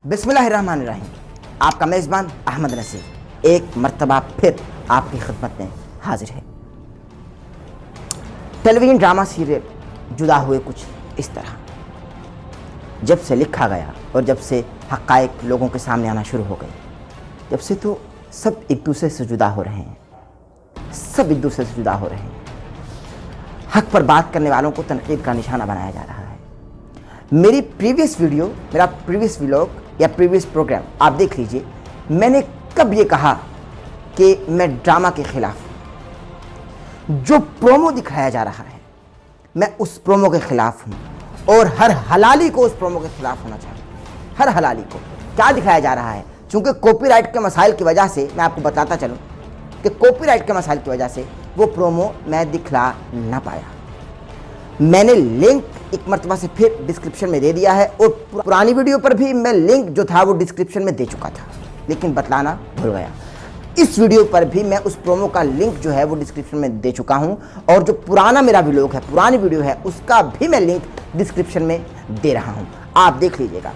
बिस्मिल्लाहिर्रहमानिर्रहीम। आपका मेज़बान अहमद नसीर एक मर्तबा फिर आपकी खिदमत में हाजिर है। टेलीविज़न ड्रामा सीरियल जुदा हुए कुछ इस तरह जब से लिखा गया और जब से हक़ाइक़ लोगों के सामने आना शुरू हो गए, जब से तो सब एक दूसरे से जुदा हो रहे हैं, सब एक दूसरे से जुदा हो रहे हैं। हक़ पर बात करने वालों को तनक़ीद का निशाना बनाया जा रहा है। मेरा प्रीवियस व्लॉग या प्रीवियस प्रोग्राम आप देख लीजिए। मैंने कब ये कहा कि मैं ड्रामा के खिलाफ हूँ? जो प्रोमो दिखाया जा रहा है मैं उस प्रोमो के खिलाफ हूँ और हर हलाली को उस प्रोमो के खिलाफ होना चाहिए। हर हलाली को क्या दिखाया जा रहा है? चूँकि कॉपीराइट के मसाइल की वजह से मैं आपको बताता चलूँ कि कॉपीराइट के मसाइल की वजह से वो प्रोमो मैं दिखला ना पाया। मैंने लिंक एक मरतबा से फिर डिस्क्रिप्शन में दे दिया है और पुरानी वीडियो पर भी मैं लिंक जो था वो डिस्क्रिप्शन में दे चुका था, लेकिन बतलाना भूल गया। इस वीडियो पर भी मैं उस प्रोमो का लिंक जो है वो डिस्क्रिप्शन में दे चुका हूं और जो पुराना मेरा व्लॉग है, पुरानी वीडियो है, उसका भी मैं लिंक डिस्क्रिप्शन में दे रहा हूं, आप देख लीजिएगा।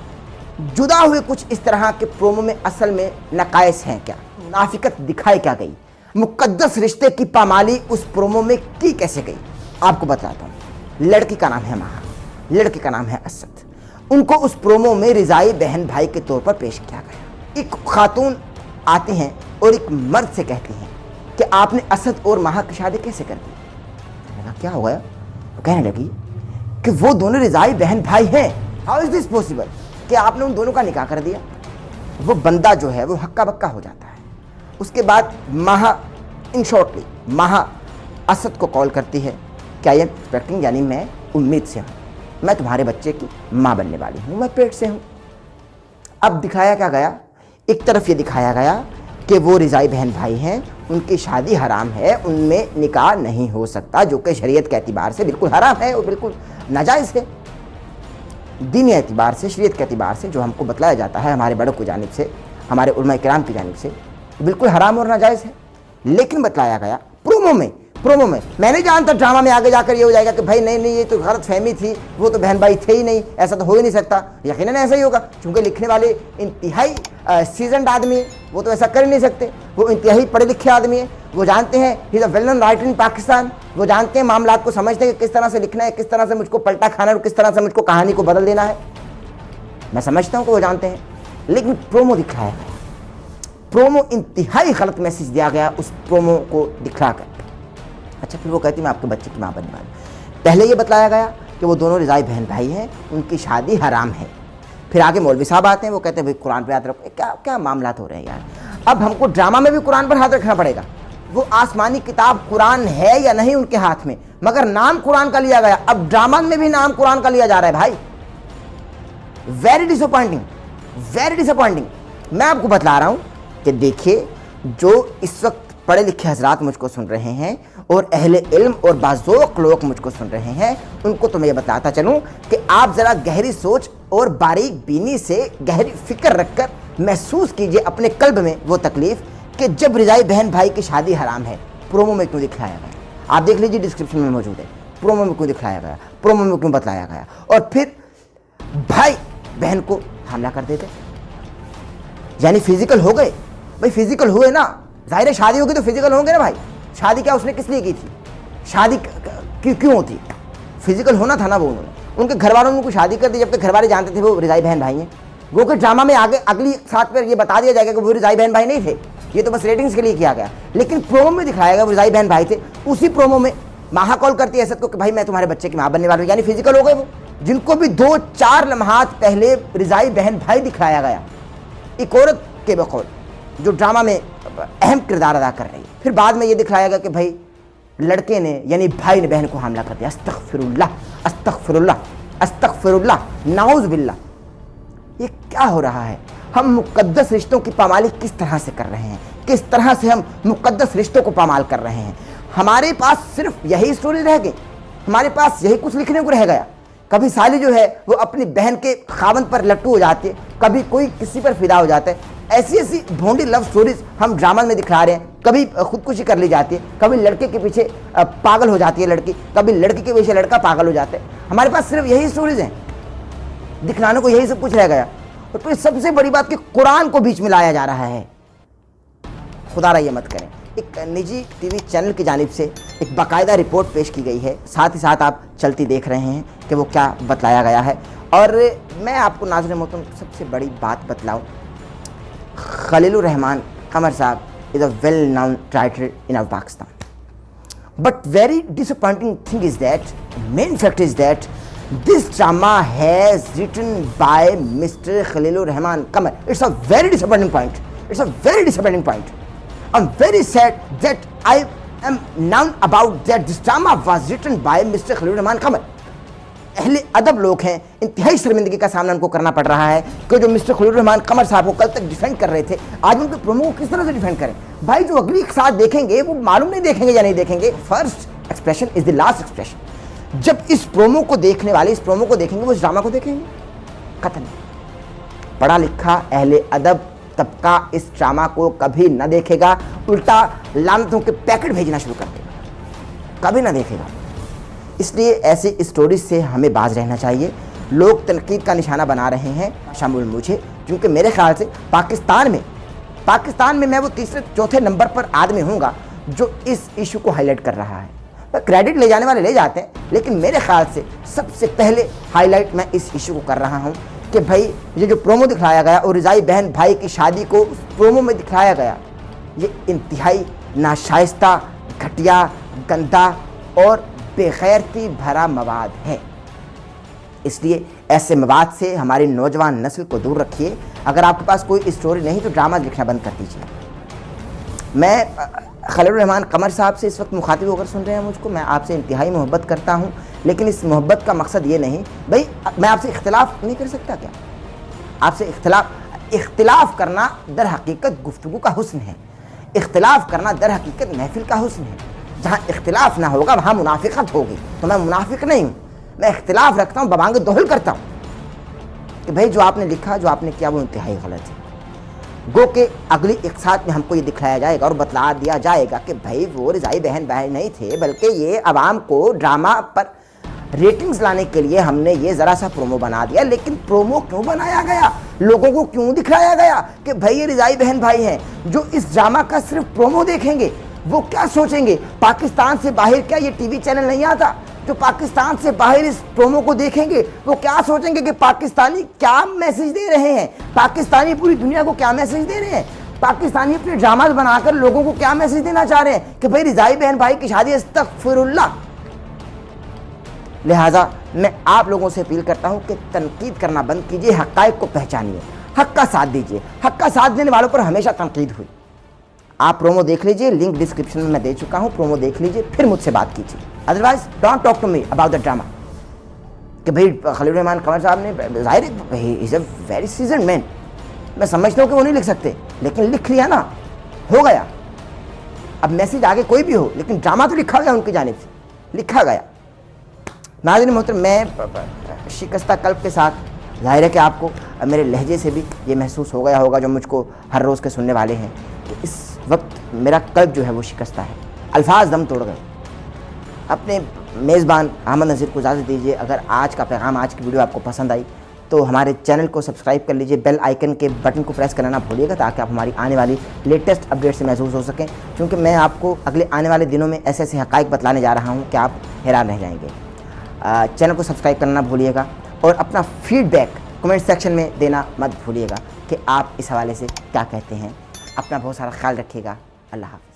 जुदा हुए कुछ इस तरह के प्रोमो में असल में नकाइस हैं क्या, मुनाफिकत दिखाई क्या गई, मुकद्दस रिश्ते की पामाली उस प्रोमो में की कैसे गई, आपको बताता हूँ। लड़की का नाम है महा, लड़के का नाम है असद। उनको उस प्रोमो में रिजाई बहन भाई के तौर पर पेश किया गया। एक खातून आती हैं और एक मर्द से कहती हैं कि आपने असद और महा की शादी कैसे कर दी? मैंने कहा क्या हो गया? वो कहने लगी कि वो दोनों रिजाई बहन भाई हैं, हाउ इज दिस पॉसिबल कि आपने उन दोनों का निकाह कर दिया? वो बंदा जो है वो हक्का बक्का हो जाता है। उसके बाद महा इन शॉर्टली महा असद को कॉल करती है कि आई एम एक्सपेक्टिंग, यानी मैं उम्मीद से हूँ, मैं तुम्हारे बच्चे की माँ बनने वाली हूँ, मैं पेट से हूँ। अब दिखाया क्या गया? एक तरफ ये दिखाया गया कि वो रिजाई बहन भाई हैं, उनकी शादी हराम है, उनमें निकाह नहीं हो सकता, जो कि शरीयत के एतबार से बिल्कुल हराम है और बिल्कुल नाजायज़ है। दीनी एतबार से, शरीयत के एतबार से जो हमको बतलाया जाता है हमारे बड़ों की जानिब से, हमारे उलमा किराम की जानिब से, बिल्कुल हराम और नाजायज़ है। लेकिन बतलाया गया प्रोमो में मैं नहीं जानता ड्रामा में आगे जाकर ये हो जाएगा कि भाई नहीं ये तो गलत फहमी थी, वो तो बहन भाई थे ही नहीं, ऐसा तो हो ही नहीं सकता। यकीनन ऐसा ही होगा, क्योंकि लिखने वाले इंतहाई सीजनड आदमी है, वो तो ऐसा कर ही नहीं सकते। वो इंतहाई पढ़े लिखे आदमी है, वो जानते हैं, he is a well known writer in Pakistan. वो जानते हैं, मामलात को समझते हैं कि किस तरह से लिखना है, किस तरह से मुझको पलटा खाना है और किस तरह से मुझको कहानी को बदल देना है। मैं समझता हूँ कि वो जानते हैं, लेकिन प्रोमो दिखाया गया, प्रोमो इंतहाई गलत मैसेज दिया गया उस प्रोमो को दिखलाकर। अच्छा, फिर वो कहती मैं आपके बच्चे की माँ बनने वाली। पहले ये बताया गया कि वो दोनों रिजाई बहन भाई हैं, उनकी शादी हराम है। फिर आगे मौलवी साहब आते हैं, वो कहते हैं भाई कुरान पे हाथ रखो। क्या क्या मामलात हो रहे हैं यार? अब हमको ड्रामा में भी कुरान पर हाथ रखना पड़ेगा। वो आसमानी किताब कुरान है या नहीं उनके हाथ में, मगर नाम कुरान का लिया गया। अब ड्रामा में भी नाम कुरान का लिया जा रहा है भाई। Very disappointing, very disappointing. मैं आपको बतला रहा हूँ कि देखिए, जो इस वक्त पढ़े लिखे हजरात मुझको सुन रहे हैं और अहले इल्म और बाज़ौक़ लोग मुझको सुन रहे हैं, उनको तो मैं ये बताता चलूँ कि आप ज़रा गहरी सोच और बारीक बीनी से गहरी फिक्र रखकर महसूस कीजिए अपने कल्ब में वो तकलीफ़ कि जब रिजाई बहन भाई की शादी हराम है, प्रोमो में क्यों दिखाया गया? आप देख लीजिए, डिस्क्रिप्शन में मौजूद है। प्रोमो में क्यों दिखाया गया, प्रोमो में क्यों बतलाया गया? और फिर भाई बहन को हमला कर देते, यानी फिजिकल हो गए। भाई फिजिकल हुए ना, जाहिर है शादी होगी तो फिजिकल होंगे ना भाई। शादी क्या उसने किस लिए की थी? शादी क्यों होती? फिजिकल होना था ना वो। उनके घर वालों ने उनको शादी कर दी, जबकि घर वाले जानते थे वो रिजाई बहन भाई हैं। वो कि ड्रामा में आगे अगली साथ पर ये बता दिया जाएगा कि वो रिजाई बहन भाई नहीं थे, ये तो बस रेटिंग्स के लिए किया गया। लेकिन प्रोमो में दिखाया गया वो रिजाई बहन भाई थे। उसी प्रोमो में महा कॉल करती है असद को कि भाई मैं तुम्हारे बच्चे की माँ बनने वाली हूँ, यानी फिजिकल हो गए वो, जिनको भी 2-4 लम्हात पहले रिजाई बहन भाई दिखाया गया, एक औरत के बकौल जो ड्रामा में अहम किरदार अदा कर रही है। फिर बाद में ये दिखाया गया कि भाई लड़के ने यानी भाई ने बहन को हमला कर दिया। अस्तगफिरुल्लाह, अस्तगफिरुल्लाह, अस्तगफिरुल्लाह, नाउज़ बिल्लाह। ये क्या हो रहा है? हम मुक़द्दस रिश्तों की पामाली किस तरह से कर रहे हैं? किस तरह से हम मुक़द्दस रिश्तों को पामाल कर रहे हैं? हमारे पास सिर्फ यही स्टोरी रह गई, हमारे पास यही कुछ लिखने को रह गया। कभी साली जो है वो अपनी बहन के खावंद पर लट्टू हो जाती है, कभी कोई किसी पर फिदा हो जाता है। ऐसी ऐसी भोंडी लव स्टोरीज हम ड्रामा में दिखा रहे हैं। कभी खुदकुशी कर ली जाती है, कभी लड़के के पीछे पागल हो जाती है लड़की, कभी लड़के के पीछे लड़का पागल हो जाता है। हमारे पास सिर्फ यही स्टोरीज हैं, दिखलाने को यही सब कुछ रह गया। और फिर सबसे बड़ी बात कि कुरान को बीच में लाया जा रहा है। खुदारा ये मत करें। एक निजी टीवी चैनल की जानिब से एक बाकायदा रिपोर्ट पेश की गई है, साथ ही साथ आप चलती देख रहे हैं कि वो क्या बतलाया गया है। और मैं आपको नाज़रीन मोहतरम सबसे बड़ी बात बतलाऊँ, खलीलुर रहमान कमर साहब is a well known writer in our Pakistan, but very disappointing thing is that, main fact is that this drama has written by Mr. Khalilur Rahman Qamar. It's a very disappointing point. It's a very disappointing point. I'm very sad that I am known about that this drama was written by Mr. Khalilur Rahman Qamar. अहले अदब लोग हैं, इंतहाई शर्मिंदगी का सामना उनको करना पड़ रहा है कि जो मिस्टर खलीलुर रहमान कमर साहब को कल तक डिफेंड कर रहे थे, आज उनके प्रोमो को किस तरह से डिफेंड करें। भाई जो अगली एक साथ देखेंगे वो मालूम नहीं देखेंगे या नहीं देखेंगे। First expression is the last expression. जब इस प्रोमो को देखने वाले इस प्रोमो को देखेंगे वो इस ड्रामा को देखेंगे। खत्म। पढ़ा लिखा अहले अदब तबका इस ड्रामा को कभी न देखेगा, उल्टा लानतों के पैकेट भेजना शुरू कर देगा, कभी ना देखेगा। इसलिए ऐसी स्टोरीज से हमें बाज रहना चाहिए। लोग तनकीद का निशाना बना रहे हैं, शामिल मुझे, क्योंकि मेरे ख्याल से पाकिस्तान में मैं वो तीसरे चौथे नंबर पर आदमी हूँगा जो इस इशू को हाईलाइट कर रहा है। क्रेडिट ले जाने वाले ले जाते हैं, लेकिन मेरे ख्याल से सबसे पहले हाईलाइट मैं इस इशू को कर रहा हूँ कि भाई ये जो प्रोमो दिखाया गया और रिजाई बहन भाई की शादी को प्रोमो में दिखाया गया, ये इंतहाई नाशाइस्ता, घटिया, गंदा और बेगैरती भरा मवाद है। इसलिए ऐसे मवाद से हमारी नौजवान नस्ल को दूर रखिए। अगर आपके पास कोई स्टोरी नहीं तो ड्रामा लिखना बंद कर दीजिए। मैं खलीलुर रहमान कमर साहब से इस वक्त मुखातिब होकर सुन रहे हैं मुझको, मैं आपसे इंतहाई मोहब्बत करता हूँ, लेकिन इस मोहब्बत का मकसद ये नहीं, भाई मैं आपसे इख्तिलाफ नहीं कर सकता क्या? आपसे इख्तिलाफ करना दर हकीकत गुफ्तगू का हुस्न है, इख्तिलाफ करना दर हकीकत महफिल का हुस्न है। जहाँ इख्तिलाफ ना होगा वहाँ मुनाफिकत होगी, तो मैं मुनाफिक नहीं हूँ। मैं इख्तिलाफ रखता हूँ, बबांग दोहल करता हूँ कि भाई जो आपने लिखा, जो आपने किया वो इंतहाई गलत है। गो के अगली एक साथ में हमको ये दिखाया जाएगा और बतला दिया जाएगा कि भाई वो रिजाई बहन भाई नहीं थे, बल्कि ये आवाम को ड्रामा पर रेटिंग्स लाने के लिए हमने ये ज़रा सा प्रोमो बना दिया। लेकिन प्रोमो क्यों बनाया गया, लोगों को क्यों दिखाया गया कि भाई ये रिजाई बहन भाई हैं? जो इस ड्रामा का सिर्फ प्रोमो देखेंगे वो क्या सोचेंगे? पाकिस्तान से बाहर क्या ये टीवी चैनल नहीं आता? जो पाकिस्तान से बाहर इस प्रोमो को देखेंगे वो क्या सोचेंगे कि पाकिस्तानी क्या मैसेज दे रहे हैं, पाकिस्तानी पूरी दुनिया को क्या मैसेज दे रहे हैं, पाकिस्तानी अपने ड्रामा बनाकर लोगों को क्या मैसेज देना चाह रहे हैं कि भाई रिजाई बहन भाई की शादी अस्तगफिरुल्लाह। लिहाजा मैं आप लोगों से अपील करता हूँ कि तनकीद करना बंद कीजिए, हक़ाइक़ को पहचानिए, हक़ का साथ दीजिए। हक़ का साथ देने वालों पर हमेशा तनकीद हुई। आप प्रोमो देख लीजिए, लिंक डिस्क्रिप्शन में मैं दे चुका हूँ, प्रोमो देख लीजिए, फिर मुझसे बात कीजिए। Otherwise don't talk to me about the drama कि भाई खलीलुर रहमान कमर साहब ने, जाहिर है is a very seasoned man, मैं समझता हूँ कि वो नहीं लिख सकते, लेकिन लिख लिया ना, हो गया। अब मैसेज आगे कोई भी हो, लेकिन ड्रामा तो लिखा गया, उनकी जानिब से लिखा गया। नाज़रीन मोहतरम, मैं शिकस्ता कल्ब के साथ, जाहिर है कि आपको मेरे लहजे से भी ये महसूस हो गया होगा जो मुझको हर रोज़ के सुनने वाले हैं कि इस वक्त मेरा कल्ब जो है वो शिकस्ता है, अल्फाज दम तोड़ गए। अपने मेज़बान अहमद नज़ीर को इजाज़त दीजिए। अगर आज का पैगाम, आज की वीडियो आपको पसंद आई तो हमारे चैनल को सब्सक्राइब कर लीजिए, बेल आइकन के बटन को प्रेस करना ना भूलिएगा ताकि आप हमारी आने वाली लेटेस्ट अपडेट से महसूस हो सकें, क्योंकि मैं आपको अगले आने वाले दिनों में ऐसे ऐसे हक़ाइक़ बतलाने जा रहा हूँ कि आप हैरान रह जाएंगे। चैनल को सब्सक्राइब करना ना भूलिएगा और अपना फीडबैक कमेंट सेक्शन में देना मत भूलिएगा कि आप इस हवाले से क्या कहते हैं। अपना बहुत सारा ख्याल रखिएगा। अल्लाह हाफ़िज़।